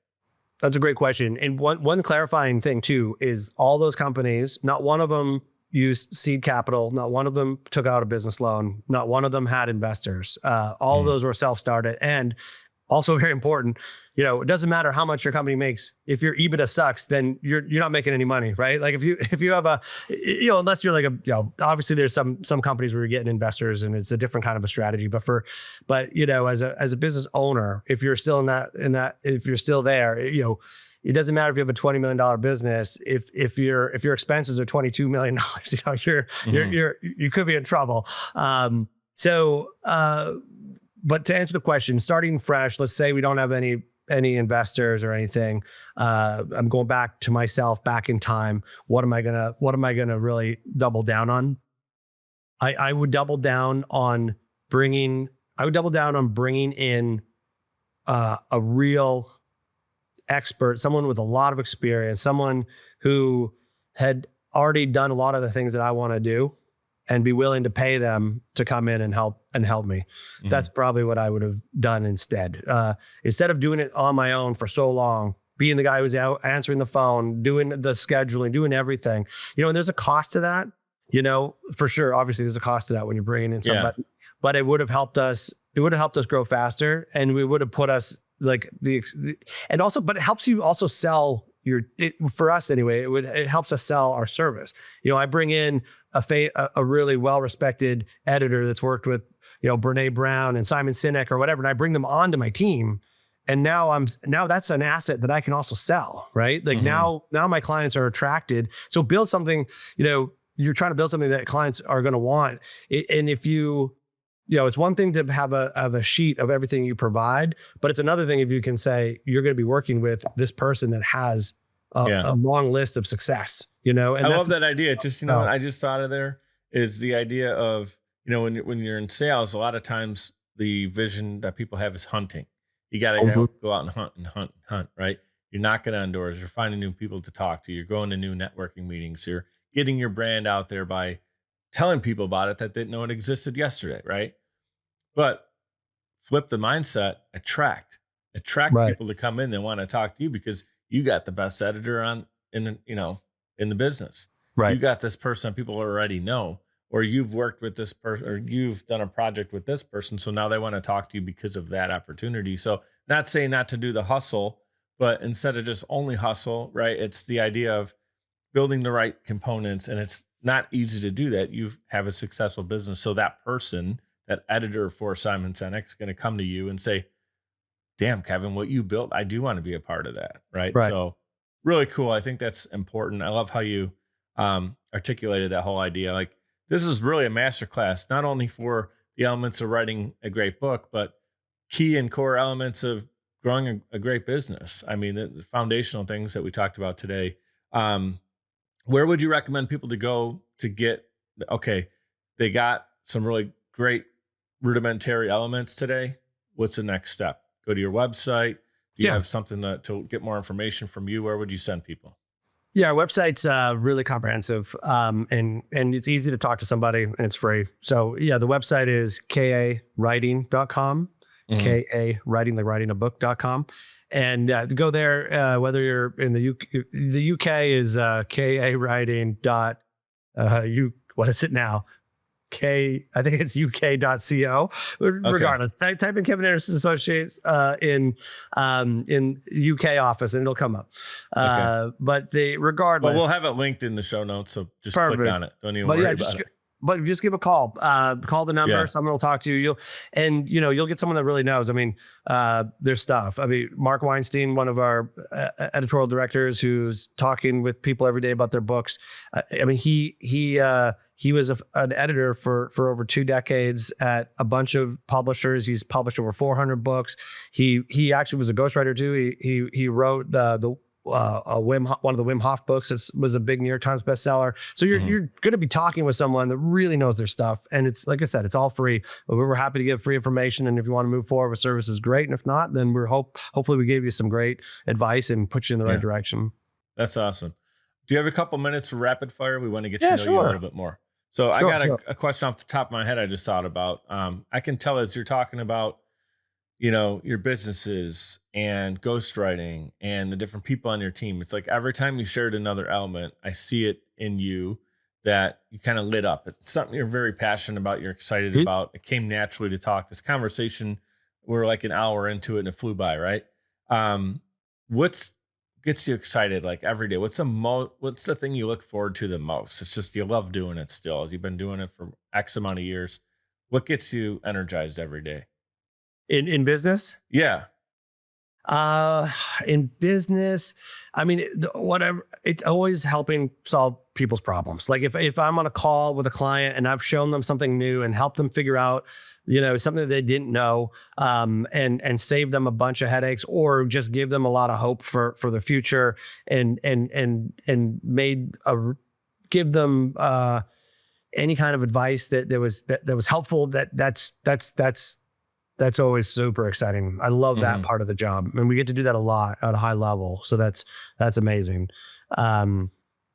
That's a great question. And one clarifying thing too is, all those companies, not one of them used seed capital, not one of them took out a business loan, not one of them had investors. All of those were self-started. And also very important, it doesn't matter how much your company makes. If your EBITDA sucks, then you're not making any money, right? Like if you have unless you're like obviously there's some companies where you're getting investors and it's a different kind of a strategy. But as a business owner, if you're still if you're still there, it doesn't matter if you have a $20 million business. If your expenses are $22 million, you could be in trouble. But to answer the question, starting fresh, let's say we don't have any investors or anything. I'm going back to myself, back in time. What am I gonna really double down on? I would double down on bringing in a real expert, someone with a lot of experience, someone who had already done a lot of the things that I want to do, and be willing to pay them to come in and help me. That's probably what I would have done instead. Instead of doing it on my own for so long, being the guy who's out answering the phone, doing the scheduling, doing everything, and there's a cost to that, for sure. Obviously there's a cost to that when you're bringing in somebody, but it would have helped us. It would have helped us grow faster, and we would have put us like and also, but it helps you also sell for us anyway. It helps us sell our service. I bring in a really well-respected editor that's worked with, Brene Brown and Simon Sinek or whatever, and I bring them onto my team. And now that's an asset that I can also sell, right? Like now my clients are attracted. So build something, you're trying to build something that clients are going to want. And if it's one thing to have a sheet of everything you provide, but it's another thing if you can say you're going to be working with this person that has a long list of success, and
I love that idea. Just, what I just thought of there is the idea of, when you're in sales, a lot of times the vision that people have is hunting. You got to go out and hunt and hunt and hunt, right? You're knocking on doors. You're finding new people to talk to. You're going to new networking meetings. You're getting your brand out there by telling people about it that didn't know it existed yesterday, right? But flip the mindset, attract people to come in that want to talk to you because you got the best editor in the business.
Right.
You got this person people already know, or you've worked with this person, or you've done a project with this person. So now they want to talk to you because of that opportunity. So not saying not to do the hustle, but instead of just only hustle, right? It's the idea of building the right components, and it's not easy to do that. You have a successful business. So that person, that editor for Simon Sinek, is going to come to you and say, damn, Kevin, what you built, I do want to be a part of that. Right. So really cool. I think that's important. I love how you articulated that whole idea. Like, this is really a masterclass, not only for the elements of writing a great book, but key and core elements of growing a great business. I mean, the foundational things that we talked about today. Where would you recommend people to go to get, okay, they got some really great rudimentary elements today. What's the next step? Go to your website. Do you have something to get more information from you? Where would you send people?
Yeah, our website's really comprehensive, and it's easy to talk to somebody, and it's free. So yeah, the website is kawriting.com, K-A-writing, like writing a book.com. And go there, whether you're in the UK is kawriting. What is it now? I think it's uk.co. Regardless, type in Kevin Anderson Associates in UK office, and it'll come up. But regardless,
well, we'll have it linked in the show notes, so just click on it. Don't even worry about it.
But just give a call. Call the number. Someone will talk to you. You'll get someone that really knows. I mean, their stuff. I mean, Mark Weinstein, one of our editorial directors, who's talking with people every day about their books. I mean, he was an editor for over 2 decades at a bunch of publishers. He's published over 400 books. He actually was a ghostwriter too. He wrote one of the Wim Hof books. It was a big New York Times bestseller. So you're going to be talking with someone that really knows their stuff. And it's, like I said, it's all free. But we're happy to give free information. And if you want to move forward with services, great. And if not, then hopefully we gave you some great advice and put you in the right direction.
That's awesome. Do you have a couple minutes for rapid fire? We want to get to know you a little bit more. So I got a question off the top of my head I just thought about. I can tell as you're talking about, your businesses and ghostwriting and the different people on your team. It's like every time you shared another element, I see it in you that you kind of lit up. It's something you're very passionate about. You're excited about. It came naturally to talk. This conversation, we're like an hour into it and it flew by, right? What's gets you excited like every day? What's the thing you look forward to the most? It's just, you love doing it still. You've been doing it for X amount of years. What gets you energized every day?
In business?
Yeah.
In business, I mean, whatever, it's always helping solve people's problems. Like if I'm on a call with a client and I've shown them something new and helped them figure out, something that they didn't know, and save them a bunch of headaches, or just give them a lot of hope for the future, and give them any kind of advice that was helpful. That's that's always super exciting. I love that part of the job, and we get to do that a lot at a high level. So that's amazing. So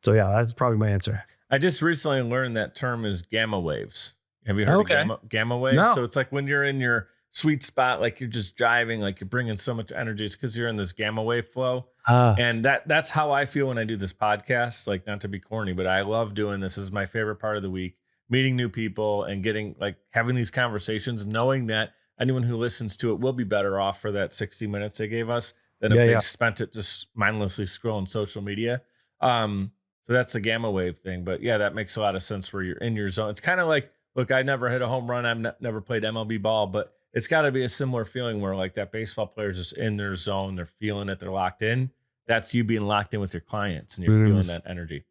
yeah, that's probably my answer.
I just recently learned that term is gamma waves. Have you heard
Okay.
of gamma waves?
No.
So it's like when you're in your sweet spot, like you're just driving, like you're bringing so much energy. It's because you're in this gamma wave flow. And that's how I feel when I do this podcast. Like, not to be corny, but I love doing this. This is my favorite part of the week, meeting new people and getting like having these conversations, knowing that anyone who listens to it will be better off for that 60 minutes they gave us than if they spent it just mindlessly scrolling social media. So that's the gamma wave thing. But yeah, that makes a lot of sense where you're in your zone. It's kind of like, look, I never hit a home run. I've never played MLB ball, but it's got to be a similar feeling where like that baseball player is just in their zone. They're feeling it. They're locked in. That's you being locked in with your clients and you're feeling that energy.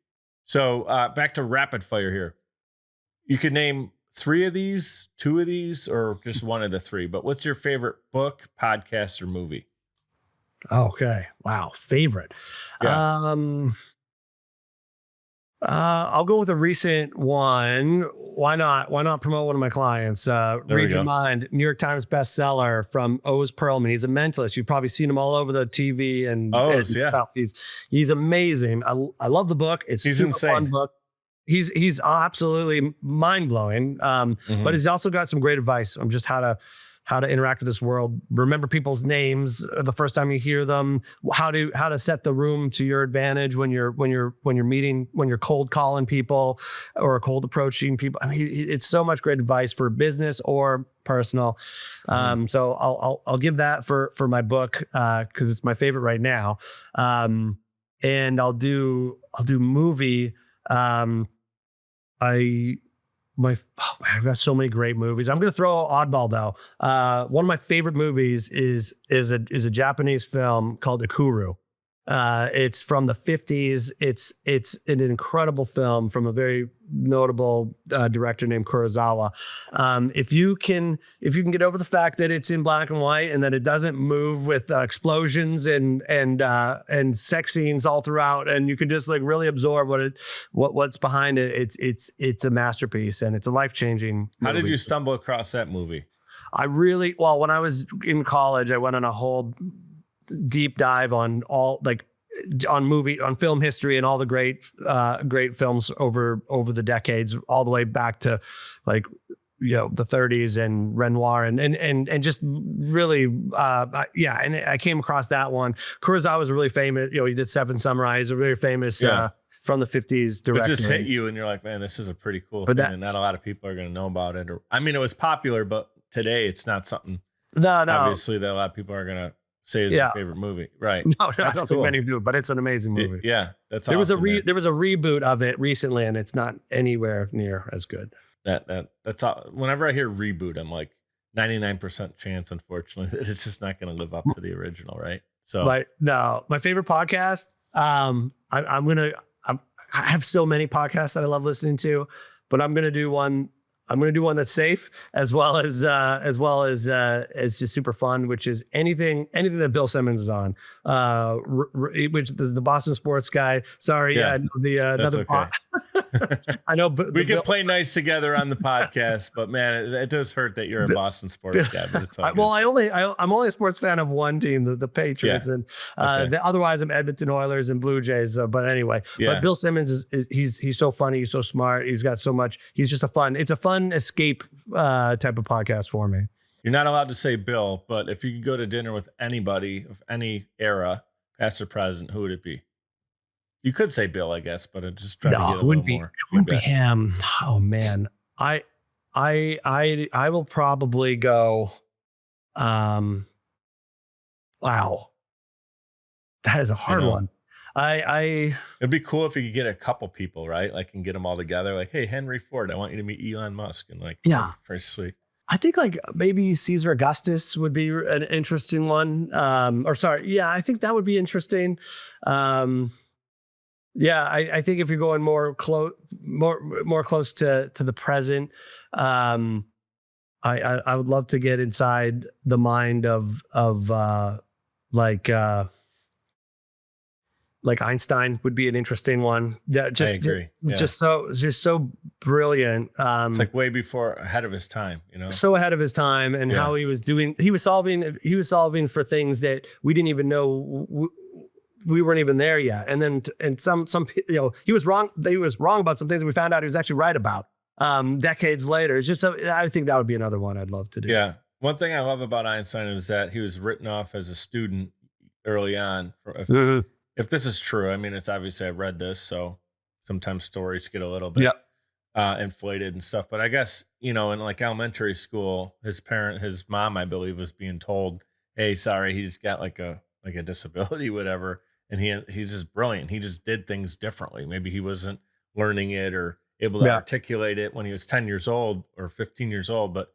So back to rapid fire here. You could name 3 of these, 2 of these, or just one of the 3. But what's your favorite book, podcast, or movie?
Okay. Wow. Favorite.
Yeah.
I'll go with a recent one. Why not? Why not promote one of my clients? Read Your Mind, New York Times bestseller from Oz Perlman. He's a mentalist. You've probably seen him all over the TV and stuff. He's amazing. I love the book. He's super insane. Fun book. He's absolutely mind blowing. But he's also got some great advice on just how to interact with this world. Remember people's names the first time you hear them. How to set the room to your advantage when you're meeting, when you're cold calling people or cold approaching people. I mean, it's so much great advice for business or personal. So I'll give that for my book because it's my favorite right now. And I'll do movie. I've got so many great movies. I'm going to throw oddball though. One of my favorite movies is a Japanese film called Ikuru. It's from the 50s. It's an incredible film from a very notable director named Kurosawa. If you can get over the fact that it's in black and white and that it doesn't move with explosions and sex scenes all throughout, and you can just like really absorb what's behind it, it's a masterpiece and it's a life-changing movie.
How did you stumble across that movie?
When I was in college, I went on a whole deep dive on film history and all the great films over the decades, all the way back to like, the 30s and Renoir and just really, And I came across that one. Kurosawa was really famous. He did Seven Samurai. He's a very famous, from the 50s director.
It just hit you and you're like, man, this is a pretty cool thing. And not a lot of people are going to know about it. It was popular, but today it's not something obviously that a lot of people are going to say is your favorite movie, right?
No, I don't think many do, but it's an amazing movie.
That's
there
awesome.
There was a reboot of it recently, and it's not anywhere near as good.
That's all. Whenever I hear reboot, I'm like 99% chance, unfortunately, that it's just not going to live up to the original, right? So,
my favorite podcast. I have so many podcasts that I love listening to, but I'm gonna do one. I'm going to do one that's safe as well as just super fun, which is anything that Bill Simmons is on, which is the Boston sports guy. Sorry. Another
okay.
I know, but
we can play nice together on the podcast, but man, it does hurt that you're a Boston sports guy, but it's all good.
I'm only a sports fan of one team, the Patriots, and otherwise I'm Edmonton Oilers and Blue Jays. But anyway, but Bill Simmons he's so funny. He's so smart. He's got so much. He's just it's a fun escape type of podcast for me.
You're not allowed to say Bill, but if you could go to dinner with anybody of any era, past or present, who would it be? You could say Bill, I guess, but I'm just trying to get a little more.
It wouldn't be him. Oh man, I will probably go. Wow, that is a hard one.
It'd be cool if you could get a couple people, right? Like, and get them all together. Like, hey, Henry Ford, I want you to meet Elon Musk, and like, very sweet.
I think like maybe Caesar Augustus would be an interesting one. I think that would be interesting. I think if you're going more close to the present, I would love to get inside the mind of like Einstein would be an interesting one. Yeah,
I agree. Yeah.
just so brilliant.
It's like way before ahead of his time, you know?
So ahead of his time, and
Yeah.
how he was solving for things that we didn't even know we weren't even there yet. And then and some he was wrong about some things that we found out he was actually right about decades later. It's just I think that would be another one I'd love to do.
Yeah. One thing I love about Einstein is that he was written off as a student early on.
Mhm.
If this is true, I mean, it's obviously I've read this, so sometimes stories get a little bit
Yep.
inflated and stuff. But I guess, in like elementary school, his mom, I believe, was being told, "Hey, sorry, he's got like a disability, whatever." And he's just brilliant. He just did things differently. Maybe he wasn't learning it or able to
Yeah.
articulate it when he was 10 years old or 15 years old. But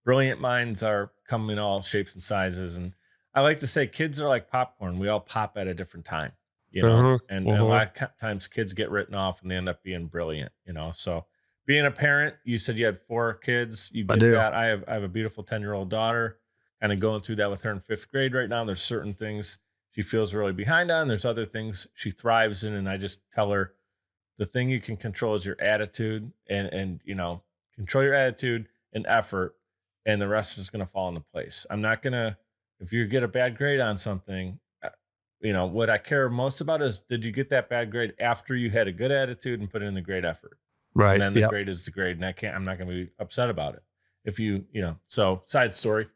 brilliant minds are come in all shapes and sizes. And I like to say kids are like popcorn. We all pop at a different time,
Uh-huh.
and a
Uh-huh.
lot of times kids get written off and they end up being brilliant. So being a parent, you said you had 4 kids. You
I
get
do.
that. I have a beautiful 10-year-old daughter, kind of going through that with her in 5th grade right now. There's certain things she feels really behind on. There's other things she thrives in. And I just tell her the thing you can control is your attitude and control your attitude and effort, and the rest is going to fall into place. I'm not going to, if you get a bad grade on something, what I care most about is, did you get that bad grade after you had a good attitude and put in the great effort? And
Right.
then the
Yep.
grade is the grade. And I'm not going to be upset about it. If so side story.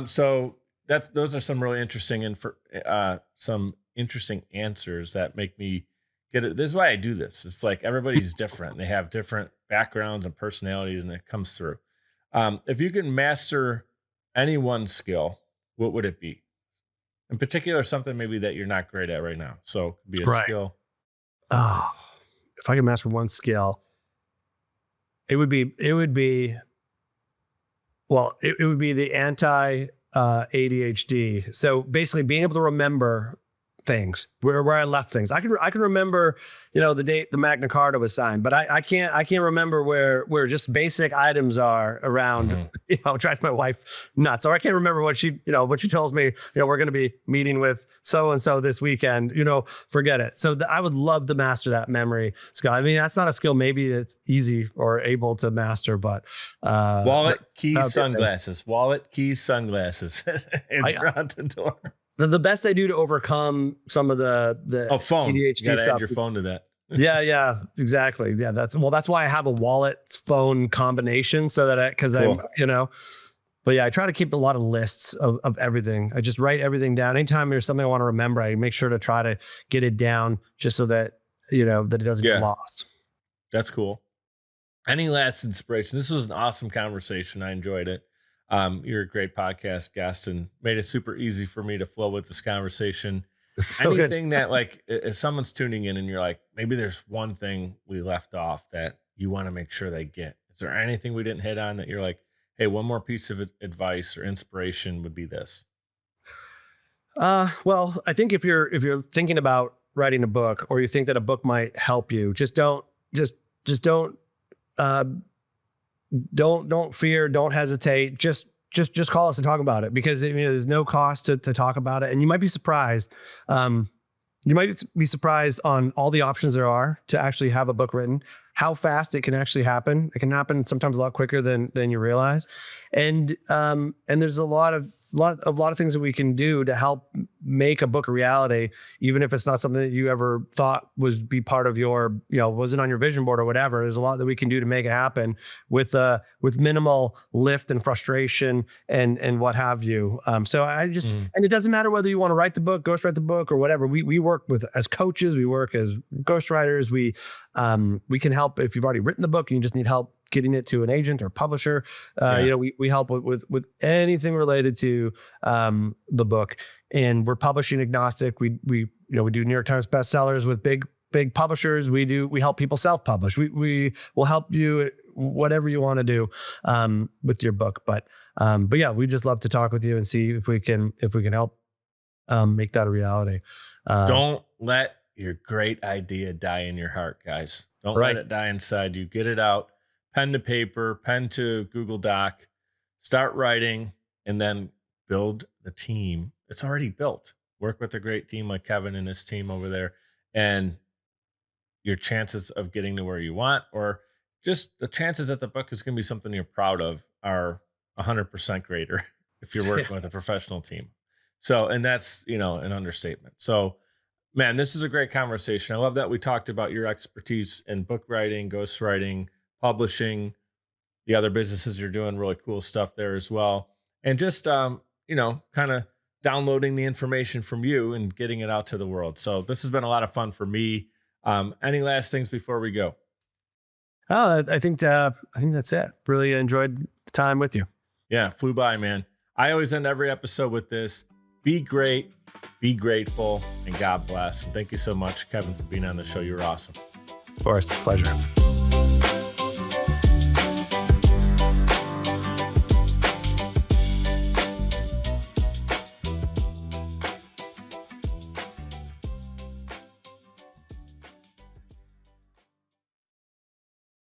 So those are some really interesting and for some interesting answers that make me get it. This is why I do this. It's like everybody's different. They have different backgrounds and personalities, and it comes through. If you can master any one skill, what would it be? In particular, something maybe that you're not great at right now. So it could be a
Right.
skill.
Oh, if I could master one skill, it would be it would be the anti ADHD. So basically being able to remember things where I left things. I can remember, the date the Magna Carta was signed, but I can't remember where just basic items are around.
Mhm.
It drives my wife nuts. Or I can't remember what she tells me, we're going to be meeting with so and so this weekend, forget it. So I would love to master that memory skill. I mean, that's not a skill maybe that's easy or able to master, but that
Wallet,
that
keys,
would be amazing.
sunglasses. Wallet, keys, sunglasses.
I,
Answer out the door.
the best I do to overcome some of the
Oh, phone. You
ADHD
got to add
stuff.
your phone to that.
Yeah, exactly. Yeah, that's why I have a wallet phone combination so that because
Cool.
but yeah, I try to keep a lot of lists of everything. I just write everything down. Anytime there's something I want to remember, I make sure to try to get it down just so that, that it doesn't get
Yeah,
lost.
that's cool. Any last inspiration? This was an awesome conversation. I enjoyed it. You're a great podcast guest and made it super easy for me to flow with this conversation.
So good.
Anything that, like, if someone's tuning in and you're like, maybe there's one thing we left off that you want to make sure they get. Is there anything we didn't hit on that you're like, hey, one more piece of advice or inspiration would be this?
Well, I think if you're thinking about writing a book, or you think that a book might help you, just uh, don't fear, don't hesitate. Just call us and talk about it, because there's no cost to talk about it, and you might be surprised. Um, you might be surprised on all the options there are to actually have a book written, how fast it can actually happen. It can happen sometimes a lot quicker than you realize. And there's a lot of things that we can do to help make a book a reality, even if it's not something that you ever thought would be part of your, wasn't on your vision board or whatever. There's a lot that we can do to make it happen with minimal lift and frustration and what have you. So
Mhm.
and it doesn't matter whether you want to write the book, ghostwrite the book, or whatever. We work as coaches, we work as ghostwriters. We can help if you've already written the book and you just need help getting it to an agent or publisher.
Yeah.
We help with anything related to the book, and we're publishing agnostic. We do New York Times bestsellers with big publishers. We help people self-publish. We will help you whatever you want to do with your book. But yeah, we just love to talk with you and see if we can help make that a reality.
Don't let your great idea die in your heart, guys. Don't let
Right.
it die inside you. Get it out, pen to paper, pen to Google Doc, start writing, and then build the team. It's already built. work with a great team like Kevin and his team over there, and your chances of getting to where you want, or just the chances that the book is going to be something you're proud of, are 100% greater if you're
Yeah.
working with a professional team. So, and that's, an understatement. So, man, this is a great conversation. I love that we talked about your expertise in book writing, ghostwriting, publishing, the other businesses you're doing, really cool stuff there as well. And just, kind of downloading the information from you and getting it out to the world. So this has been a lot of fun for me. Any last things before we go?
Oh, I think that's it. Really enjoyed the time with you.
Yeah, flew by, man. I always end every episode with this: be great, be grateful, and God bless. And thank you so much, Kevin, for being on the show. You're awesome.
Of course, pleasure.